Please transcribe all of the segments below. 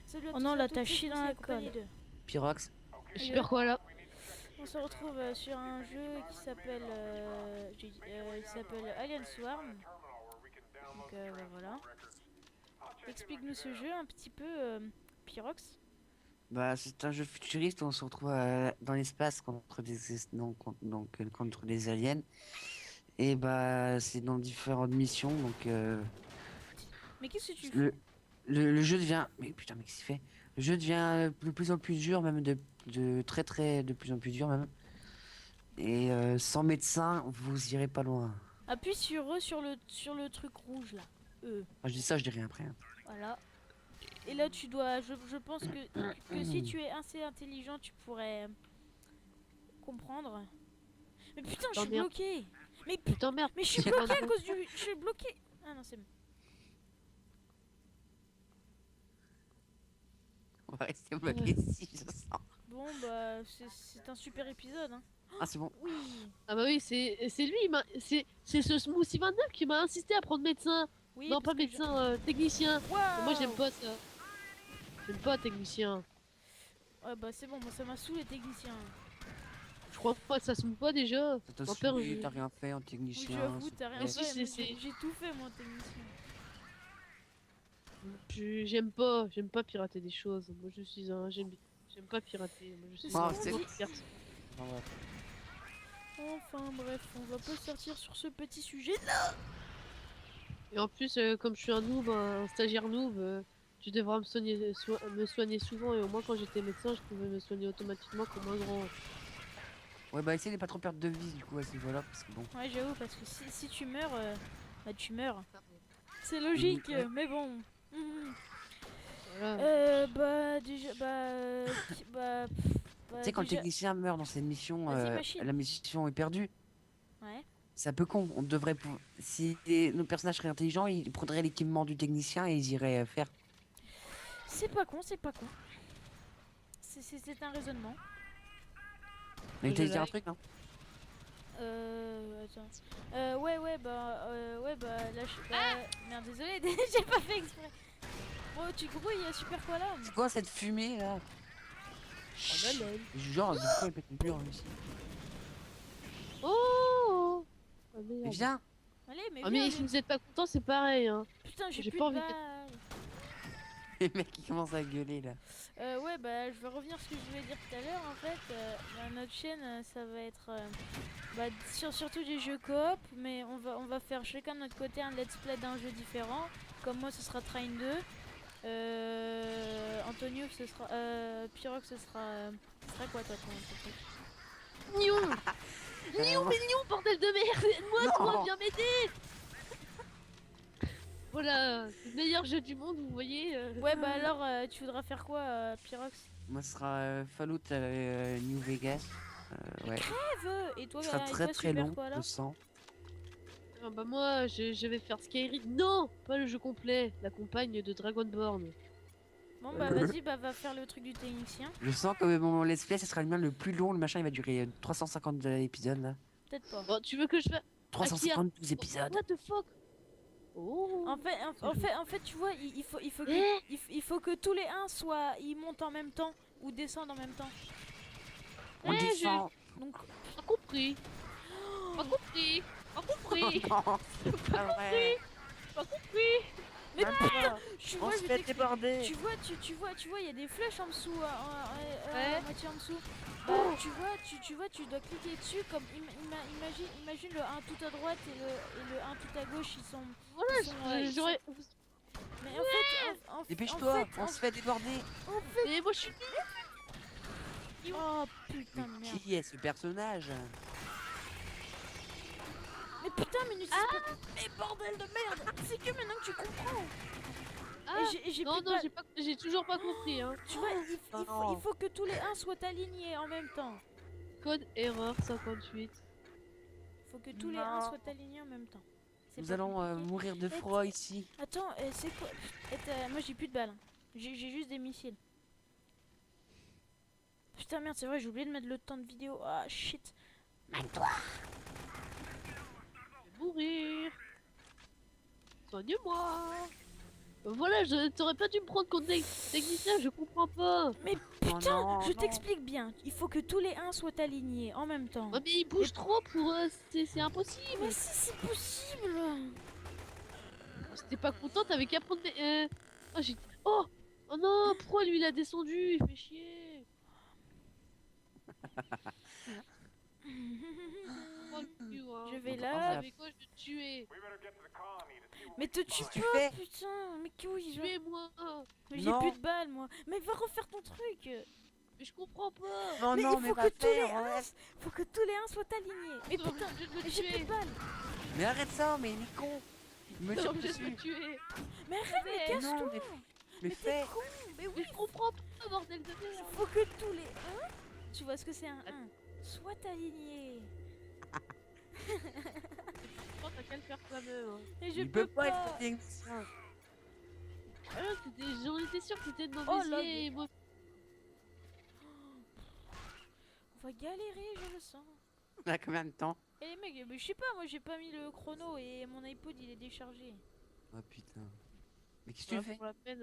Salut à Oh tous non, et à là, toutes, t'as c'est chié dans Lucie, la accompagné colle. de- Pyrox. Super quoi là? On se retrouve sur un jeu qui s'appelle Alien Swarm. Donc bah, voilà. Explique-nous ce jeu un petit peu, Pyrox. Bah, c'est un jeu futuriste où on se retrouve dans l'espace contre contre des aliens. Et bah, c'est dans différentes missions. Mais qu'est-ce que tu fous? Le, le jeu devient. Mais putain, mais qu'est-ce qu'il fait? Le jeu devient de plus en plus dur, même de de plus en plus dur, même. Et sans médecin, vous irez pas loin. Appuie sur eux sur le truc rouge là. E. Enfin, je dis ça, je dis rien après, hein. Voilà. Et là tu dois. Je pense que si tu es assez intelligent, tu pourrais comprendre. Mais putain, je suis T'emmerdes. bloqué. Mais Tu t'emmerdes. mais je suis bloqué à cause du. Je suis bloqué. Ah non, c'est bon. On va rester bloqué ici, je sens. Bon bah c'est un super épisode hein. Ah, c'est bon. Oui. Ah bah oui, c'est lui, c'est ce Smoothie 29 qui m'a insisté à prendre médecin. Oui. Non, parce pas que médecin, technicien. Waouh. Moi j'aime pas ça. J'aime pas technicien. Ouais bah c'est bon, moi ça m'a saoulé technicien. Je crois pas que ça se moue pas déjà. Ça t'a Mon père, saoulé, je- t'as rien fait en Oui technicien. j'avoue, s'il te t'as rien plaît. Si, fait, c'est- moi, c'est- j'ai tout fait moi technicien. j'aime pas pirater des choses. Moi je suis un, j'aime pas pirater. Moi je suis C'est un Ah, ce c'est- qu'on bon dit. garçon. Ah, ouais. Enfin bref, on va pas sortir sur ce petit sujet là. Et en plus, comme je suis un noob, un stagiaire noob, tu devras me soigner souvent. Et au moins, quand j'étais médecin, je pouvais me soigner automatiquement comme un grand. Ouais, bah, essaye de pas trop perdre de vie, du coup, à ce niveau-là, parce que bon. Ouais j'avoue, parce que si tu meurs, bah tu meurs. C'est logique, Ouais. mais bon. Mhm. Voilà. Bah déjà, bah, Tu sais, quand le déjà. technicien meurt dans cette mission, Vas-y, machine. la mission est perdue. Ouais. C'est un peu con. On devrait. Si nos personnages seraient intelligents, ils prendraient l'équipement du technicien et ils iraient faire. C'est pas con, c'est pas con. C'est un raisonnement. Mais Je t'as dit un like. truc, non? Attends. Ouais, bah, là, merde, désolé, j'ai pas fait exprès. Bon, tu grouilles, super quoi là? C'est quoi cette fumée là? Oh, là, là. Genre, du coup, elle pète le mur ici. Oh, ah, merde. Mais viens! Allez, mais Ah, viens, mais si vous êtes pas content, c'est pareil. Hein. putain, j'ai j'ai plus pas de envie de- balles. Les mecs qui commencent à gueuler là. Ouais, bah, je vais revenir à ce que je voulais dire tout à l'heure. En fait, bah, notre chaîne, ça va être bah, surtout des jeux coop, mais on va faire chacun de notre côté un let's play d'un jeu différent. Comme moi, ce sera Train 2. Antonio, ce sera. Pyrox, ce sera quoi, toi, ton truc? Nion, Nion, mais Nion, bordel de merde. Aide-moi, Non. toi, viens m'aider. Voilà, c'est le meilleur jeu du monde, vous voyez. Ouais, bah alors, tu voudras faire quoi, Pyrox? Moi, ce sera Fallout New Vegas. Ouais. Et toi, Ce sera et très toi, très super long, quoi, je alors? sens. Ah bah moi, je vais faire Skyrim. Non, pas le jeu complet, la campagne de Dragonborn. Bon, bah vas-y, bah va faire le truc du technicien. Je sens que mon let's play, ce sera le mien le plus long. Le machin, il va durer 350 épisodes là. Peut-être pas. Bon, tu veux que je fasse 352 épisodes. What the fuck? Oh. En fait, tu vois, il faut que, Eh il faut que tous les 1 soient, ils montent en même temps ou descendent en même temps. On Eh, descend. Donc, Pas compris. Pas compris. Pas compris. Non, c'est pas vrai. Pas compris. mais Même putain, pas. tu On vois, se je fait t'explique. déborder. Tu vois, il y a des flèches en dessous, Ouais. à moitié en dessous. Bah, tu vois, tu dois cliquer dessus comme imagine le 1 tout à droite et le 1 tout à gauche, ils sont. Voilà, ils sont, ils sont- j'aurais. Mais en fait, Dépêche-toi, on se fait déborder. Mais moi je suis. Oh putain de merde. Qui est ce personnage? Mais putain, mais mais bordel de merde. C'est que maintenant que tu comprends. Ah. Et j'ai Non, plus de non, balles. j'ai toujours pas compris. Hein. Tu vois, Non. il faut que tous les 1 soient alignés en même temps. Code erreur 58. Il faut que tous les Non. 1 soient alignés en même temps. C'est Nous pas allons compliqué. mourir de froid ici. Attends, c'est quoi? Moi j'ai plus de balles. J'ai juste des missiles. Putain merde, c'est vrai, j'ai oublié de mettre le temps de vidéo. Ah shit. Je vais mourir. Soigne-moi. Voilà, t'aurais pas dû me prendre contre technicien, je comprends pas. Mais Oh putain, non, je non. t'explique bien. Il faut que tous les 1 soient alignés en même temps. Ouais, mais il bouge trop pour c'est impossible. Mais si c'est possible. Si t'es pas content, t'avais qu'à prendre des. Oh, j'ai. Oh! Oh non, pourquoi lui il a descendu? Il fait chier. Oh, le cul, hein. Je vais Donc, là. voilà. Avec quoi je vais te tuer? Mais te tue Qu'est-ce que tu pas, fais? putain. Mais qui je... Tuez-moi! Mais j'ai Non. plus de balles, moi. Mais va refaire ton truc. Mais je comprends pas! Non, Mais non, il mais faut va que tous les faire. 1, faut que tous les 1 soient alignés. Mais T'es putain, obligé de me mais j'ai plus tuer! de balles. Mais arrête ça, mais il est con. Il me T'es tire obligé de me dessus. tuer! Mais arrête, mais Mais casse-toi. non, Mais Mais t'es fais. con. Mais oui, Mais je comprends pas, bordel de il merde! faut que tous les 1, tu vois ce que c'est un 1, soient alignés. Oh, t'as qu'à le faire toi-même! Hein. Et je Il peux peut pas pas. être technicien. Ah, j'en étais sûre que t'étais de Oh, mauvaise là, et moi. On va galérer, je le sens. On a combien de temps? Et les mecs, mais je sais pas, moi j'ai pas mis le chrono et mon iPod il est déchargé. Oh putain. Mais qu'est-ce que tu fais? Pour la peine,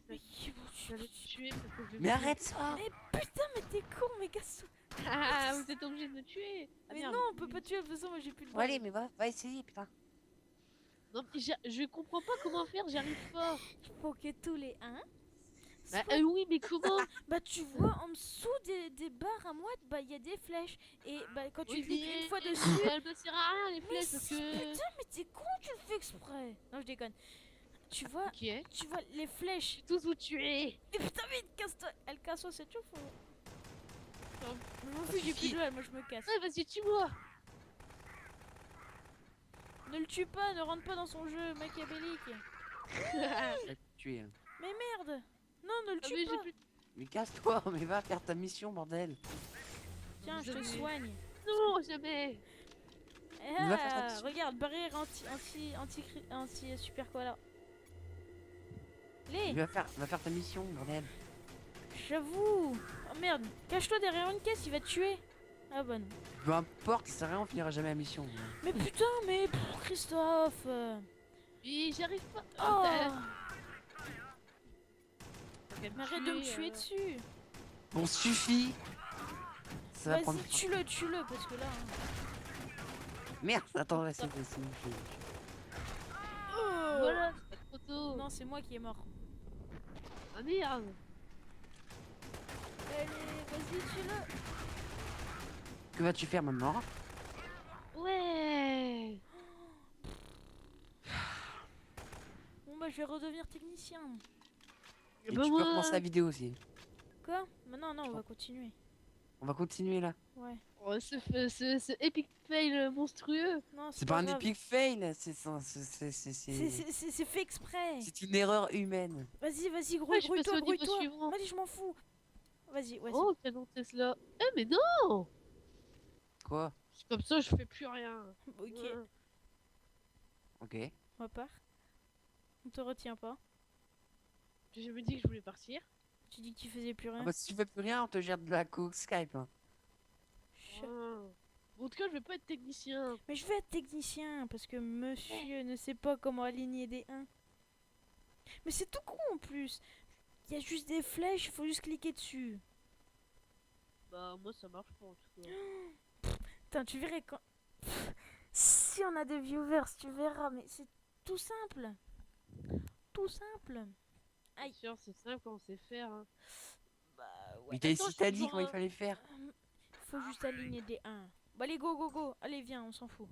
Mais qui j'allais te tuer parce que je vais Mais me arrête ça. Mais putain, mais t'es con, mais casse-toi. tuer. Ah, vous êtes obligé de me tuer! Ah, Mais merde. non, on peut pas tuer de toute façon, moi j'ai plus de Bon, allez, balles. mais va essayer, putain. Non, mais je comprends pas comment faire, j'arrive pas! Il faut que tous les 1. Bah, oui, mais comment? Bah tu vois en dessous des barres à moite, bah il y a des flèches. Et bah quand tu Oui, cliques mais une fois dessus. elle me sert à rien les Mais flèches parce si, que. putain, mais t'es con, tu le fais exprès. Non, je déconne. Tu vois, Ok, je tu vois les flèches. vais tous vous tuer! Mais putain, vite, casse-toi. Elle casse-toi, c'est tout. Non. Je m'en fous, j'ai plus de balles, moi je me casse. Ouais, vas-y, tue-moi! Ne le tue pas, ne rentre pas dans son jeu machiavélique. Je vais te tuer. Hein. Mais merde. Non, ne le Ah, tue mais pas. j'ai plus. Mais casse-toi, mais va faire ta mission, bordel. Tiens, je te Jamais. soigne. Non, jamais! Mais va faire ta Ah, mission. regarde, barrière anti super koala. Les, Va faire ta mission, bordel. j'avoue. Oh merde, cache-toi derrière une caisse, il va te tuer. Ah bah non. Peu importe, ça sert à rien, on finira jamais la mission. Mais putain, mais pff, Christophe. Mais j'arrive pas! Oh, T'as qu'à mais arrête de me tuer euh. dessus. Bon, suffit. Ça va prendre. Vas-y, tue-le, parce que là. Hein. Merde, attends, là, c'est. Voilà, c'est pas trop tôt! Non, c'est moi qui est mort. Ah merde! Allez, vas-y, tue-le. Que vas-tu faire maintenant? Ouais! Bon bah je vais redevenir technicien. Et bah tu moi- peux commencer la vidéo aussi. Quoi? Bah non, on va continuer. On va continuer là. Ouais. Oh, ce epic fail monstrueux! Non, C'est pas un grave. epic fail, c'est C'est fait exprès. c'est une erreur humaine. Vas-y, Ouais, je passe grouille-toi, au niveau grouille-toi. suivant. Vas-y, je m'en fous. Vas-y, ouais. Oh, canon Tesla! Eh, mais non! Quoi? Comme ça, je fais plus rien! Ok, Ouais. Ok. on part. On te retient pas. Je me dis que je voulais partir. Tu dis que tu faisais plus Ah rien. bah si tu fais plus rien, on te gère de la cook Skype. Hein. Ch- Bon, en tout cas, je vais pas être technicien. Mais je vais être technicien parce que monsieur ne sait pas comment aligner des 1. Mais c'est tout con en plus. Il y a juste des flèches, il faut juste cliquer dessus. Bah, moi, ça marche pas en tout cas. Putain, tu verrais quand. Si on a des viewers, tu verras, mais c'est tout simple. Tout simple. Aïe. C'est sûr, c'est simple quand on sait faire. Hein. Bah Mais ouais. Attends, si t'as je dit suis comment il toujours fallait faire. Faut juste aligner des 1. Bah allez, go. Allez, viens, on s'en fout.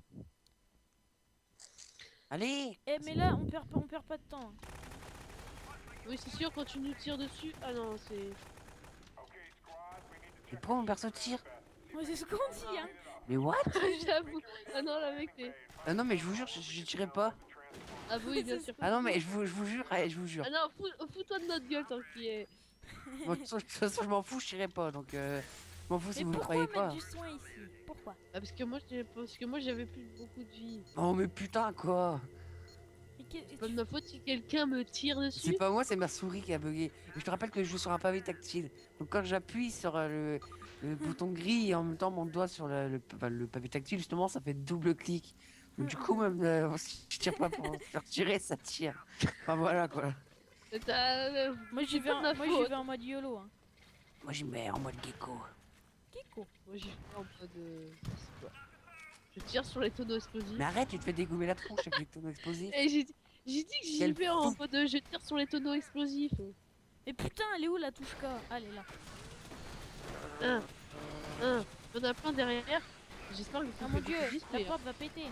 Allez. Eh, mais là, on perd pas de temps. Oui, c'est sûr, quand tu nous tires dessus. Ah non, c'est. Mais pourquoi mon perso tire? Ouais, c'est ce qu'on dit, hein. Mais what? J'avoue. Ah non, là, mec, t'es. Ah non mais je vous jure, je tirais pas. Ah oui, bien sûr. Ah non mais je vous jure, allez, je vous jure. Ah non, fous-toi de notre gueule tant qu'il est. Bon, de toute façon, je m'en fous, je tirais pas. Donc je m'en fous si Mais vous le pourquoi croyez mettre pas. du soin ici? Pourquoi? Ah, parce que moi, j'avais plus beaucoup de vie. Oh mais putain quoi. Mais C'est pas de ma faute si quelqu'un me tire C'est dessus. pas moi, c'est ma souris qui a bugué. Et je te rappelle que je joue sur un pavé tactile. Donc quand j'appuie sur le bouton gris et en même temps mon doigt sur le pavé tactile, justement ça fait double clic. Du coup, même, si je tire pas pour se faire tirer, ça tire. Enfin, voilà, quoi. Moi j'y C'est vais, pas de ma moi j'y faute. vais en mode YOLO. Hein. Moi, j'y mets en mode gecko. Kiko. Moi j'y vais en mode. C'est quoi. Je tire sur les tonneaux explosifs. Mais arrête, tu te fais dégommer la tronche avec les tonneaux explosifs. Et j'ai dit que j'y Quel vais en fou. mode je tire sur les tonneaux explosifs. Mais putain, elle est où la touche K? Ah, elle est là. Il y en a plein derrière. J'espère que vous Ah pouvez mon dieu, beaucoup display, la hein. porte va péter.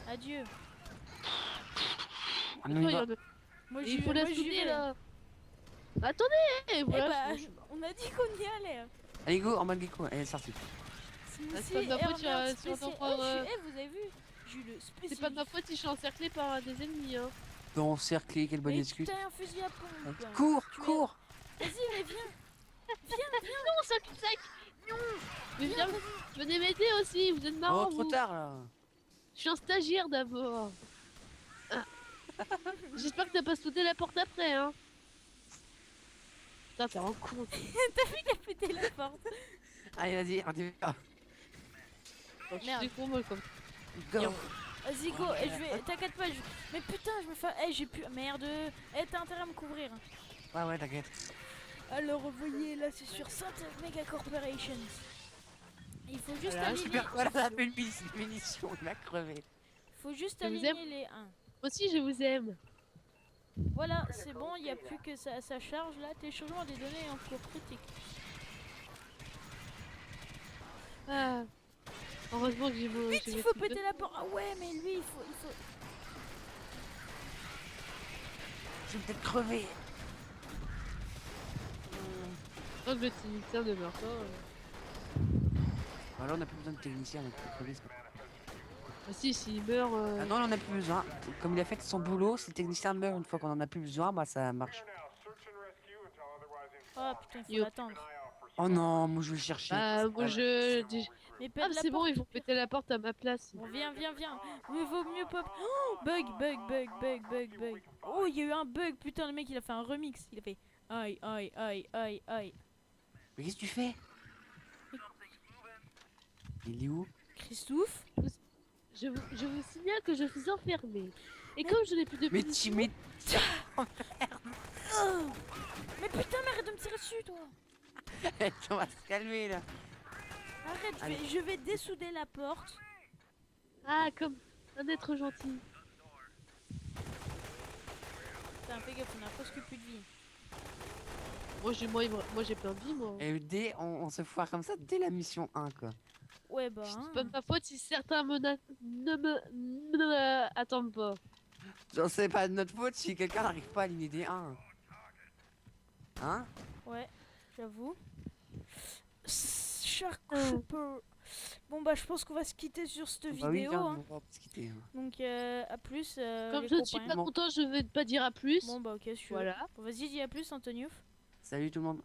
Adieu. Ah, Et non, toi, il il y va. en a- Moi Et j'y il faut vais, la moi, j'y souder vais. là. Attendez, Eh voilà. bah, je- on a dit qu'on y allait. Allez, go, en mode gecko. Elle est sortie. c'est pas de ma faute, si on t'en prend, vous avez vu? J'ai eu le C'est spécial. pas de ma faute si je suis encerclé par des ennemis. Hein. Bon, cerclé, quelle bonne Mais excuse. putain, un fusil à pompe. Cours, Tu es- cours. Vas-y, mais viens. Non, ça cul-de-sac. Non. Mais viens, venez m'aider aussi. Vous êtes Oh, marrants. trop vous. tard, là. Je suis un stagiaire d'abord. Ah. J'espère que t'as pas sauté la porte après, hein. Putain, t'es en con. T'as vu qu'elle pété la porte? Allez, vas-y, on y va. Je Merde. suis con, moi, comme. Go. Vas-y, go. Et je vais. T'inquiète pas. Mais putain, je me fais. Eh, j'ai plus. Merde. Eh, t'as intérêt à me couvrir. Ouais, ouais, t'inquiète. Alors, vous voyez, là, c'est sur Saint Mega Corporations. Il faut juste Voilà, aligner. Super, voilà, ça fait une munition, il m'a crevé. Faut juste Je vous aligner aime. les 1. Moi aussi, je vous aime. Voilà, c'est bon, il n'y a plus que ça charge là. Téléchargement des données en cours critique. Ah. Heureusement que j'ai mon. Vite, j'ai il mes faut trucs de- péter la porte. Ah ouais, mais lui, il faut. Je vais peut-être crever. Tant que le technicien ne meurt pas. Alors, on n'a plus besoin de technicien, on a plus crever. c'est pas- Ah si, s'il meurt. Ah non, on en a plus besoin. Comme il a fait son boulot, si le technicien meurt une fois qu'on en a plus besoin, bah ça marche. Ah putain, il faut Yo. l'attendre. Oh non, moi je vais le chercher. Bah, moi je. Mais pète Ah, la c'est bon, porte. ils vont péter la porte à ma place. Bon, viens. Mais vaut mieux pop. Oh, bug. Oh, il y a eu un bug. Putain, le mec, il a fait un remix. Il a fait aïe. Mais qu'est-ce que tu fais? Il est où? Christophe. Je vous signale que je suis enfermée. Et comme je n'ai plus de Mais munitions, tu mets. Oh. Mais putain, mais arrête de me tirer dessus, toi. On va se calmer là. Arrête, Allez. je vais dessouder la porte. Ah, comme un être gentil. Putain, fais gaffe, on a presque plus de vie. Moi j'ai plein de vie, moi. Et dès, on se foire comme ça dès la mission 1 quoi. Ouais, bah. C'est hein. pas de ma faute si certains ne me attendent pas. Genre, c'est pas de notre faute si quelqu'un n'arrive pas à aligner des 1. Hein? Ouais, j'avoue. Cher Cooper. Bon bah je pense qu'on va se quitter sur cette Bah oui, vidéo. viens, Hein. on va se quitter. Hein. Donc à plus. Comme les je ne suis copains. pas Bon. content, je vais pas dire à plus. Bon bah ok, je suis. Voilà. Bon, vas-y, dis à plus, Antoniouf. Salut tout le monde.